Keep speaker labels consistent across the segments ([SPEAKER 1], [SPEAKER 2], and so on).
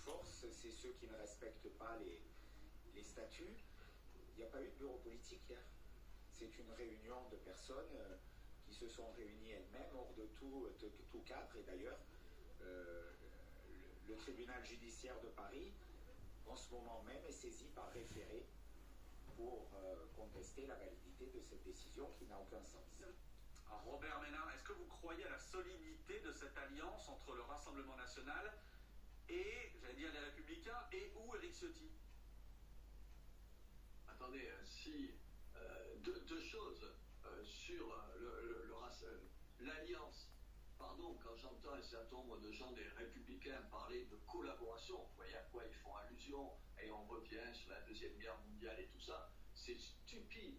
[SPEAKER 1] force, c'est ceux qui ne respectent pas les statuts. Il n'y a pas eu de bureau politique hier. C'est une réunion de personnes qui se sont réunies elles-mêmes hors de tout cadre. Et d'ailleurs, le tribunal judiciaire de Paris, en ce moment même, est saisi par référé pour contester la validité de cette décision qui n'a aucun sens.
[SPEAKER 2] Alors Robert Ménard, est-ce que vous croyez à la solidité de cette alliance entre le Rassemblement national et, j'allais dire, les Républicains et ou Éric Ciotti?
[SPEAKER 3] Attendez, si deux choses sur l'alliance. Pardon, quand j'entends un certain nombre de gens des Républicains parler de collaboration, vous voyez à quoi ils font allusion, et on revient sur la Deuxième Guerre mondiale et tout ça, c'est stupide.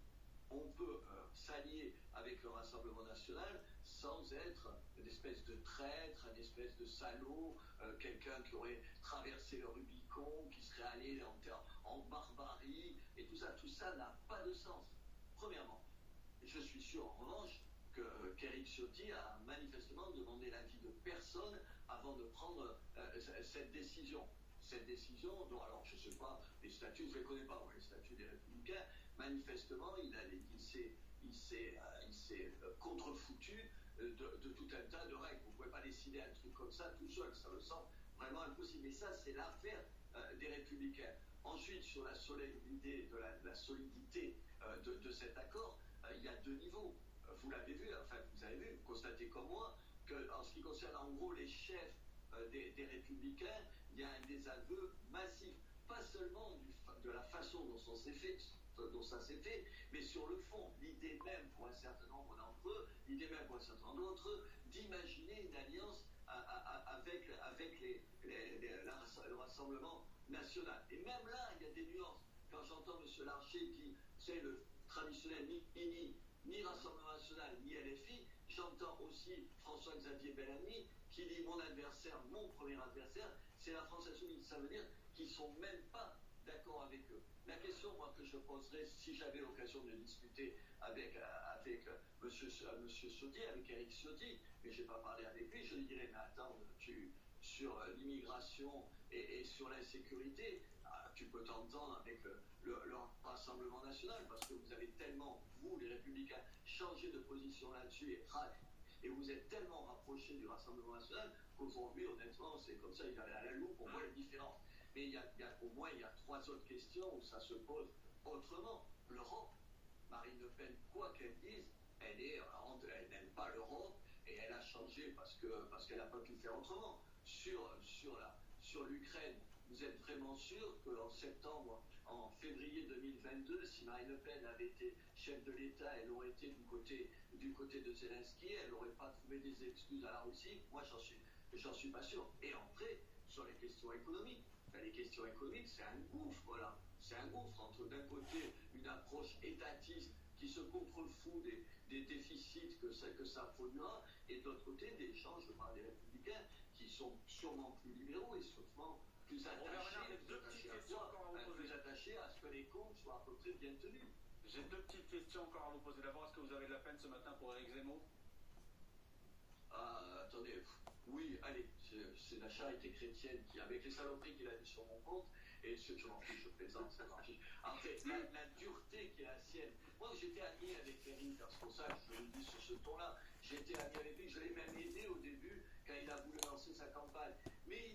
[SPEAKER 3] On peut s'allier avec le Rassemblement national sans être une espèce de traître, une espèce de salaud, quelqu'un qui aurait traversé le Rubicon, qui serait allé en barbarie, et tout ça n'a pas de sens. Premièrement, je suis sûr en revanche qu'Éric Ciotti a manifestement demandé l'avis de personne avant de prendre cette décision. Cette décision, dont alors je ne sais pas, les statuts, je ne les connais pas, moi, les statuts des Républicains, manifestement, il s'est contrefoutu de tout un tas de règles. Vous ne pouvez pas décider un truc comme ça tout seul, ça me semble vraiment impossible. Mais ça, c'est l'affaire des Républicains. Ensuite, sur la solidité de cet accord, il y a deux niveaux. Vous l'avez vu, enfin vous avez vu, vous constatez comme moi, qu'en ce qui concerne en gros les chefs des Républicains, il y a un désaveu massif, pas seulement de la façon dont ça s'est fait, mais sur le fond, l'idée même pour un certain nombre d'entre eux, l'idée même pour un certain nombre d'entre eux, d'imaginer une alliance avec le Rassemblement national. Et même là, il y a des nuances. Quand j'entends M. Larcher qui, c'est le traditionnel ni Rassemblement national, ni LFI, j'entends aussi François-Xavier Bellamy qui dit mon premier adversaire, c'est la France insoumise. Ça veut dire qu'ils ne sont même pas d'accord avec eux. La question, moi, que je poserais, si j'avais l'occasion de discuter avec M. Ciotti, avec Éric Ciotti, mais je n'ai pas parlé avec lui, je lui dirais, mais attends, sur l'immigration et sur l'insécurité, tu peux t'entendre avec le Rassemblement national, parce que vous avez tellement, vous, les Républicains, changé de position là-dessus et vous êtes tellement rapprochés du Rassemblement national qu'aujourd'hui, honnêtement, c'est comme ça, il y a à la loupe, on voit les différences. Mais au moins, il y a trois autres questions où ça se pose autrement. L'Europe, Marine Le Pen, quoi qu'elle dise, elle n'aime pas l'Europe et elle a changé parce qu'elle n'a pas pu faire autrement. Sur l'Ukraine, vous êtes vraiment sûr qu'en février 2022, si Marine Le Pen avait été chef de l'État, elle aurait été du côté de Zelensky, elle n'aurait pas trouvé des excuses à la Russie? Moi, j'en suis pas sûr. Et après, sur les questions économiques, les questions économiques, c'est un gouffre, là. C'est un gouffre entre, d'un côté, une approche étatiste qui se contrefout des déficits que ça produira, et d'autre côté, des gens, je parle des Républicains, qui sont sûrement plus libéraux et sûrement plus attachés à ce que les comptes soient à peu près bien tenus.
[SPEAKER 2] J'ai deux petites questions encore à vous poser. D'abord, est-ce que vous avez de la peine ce matin pour Éric Zemmour?
[SPEAKER 3] Attendez, oui, allez, c'est la charité chrétienne qui, avec les saloperies qu'il a dit sur mon compte, et je m'en fiche, je plaisante, ça marche. Après, la dureté qui est la sienne. Moi, j'étais ami avec Éric, c'est pour ça que je le dis sur ce ton-là. J'étais ami avec lui, je l'ai même aidé au début quand il a voulu lancer sa campagne. Mais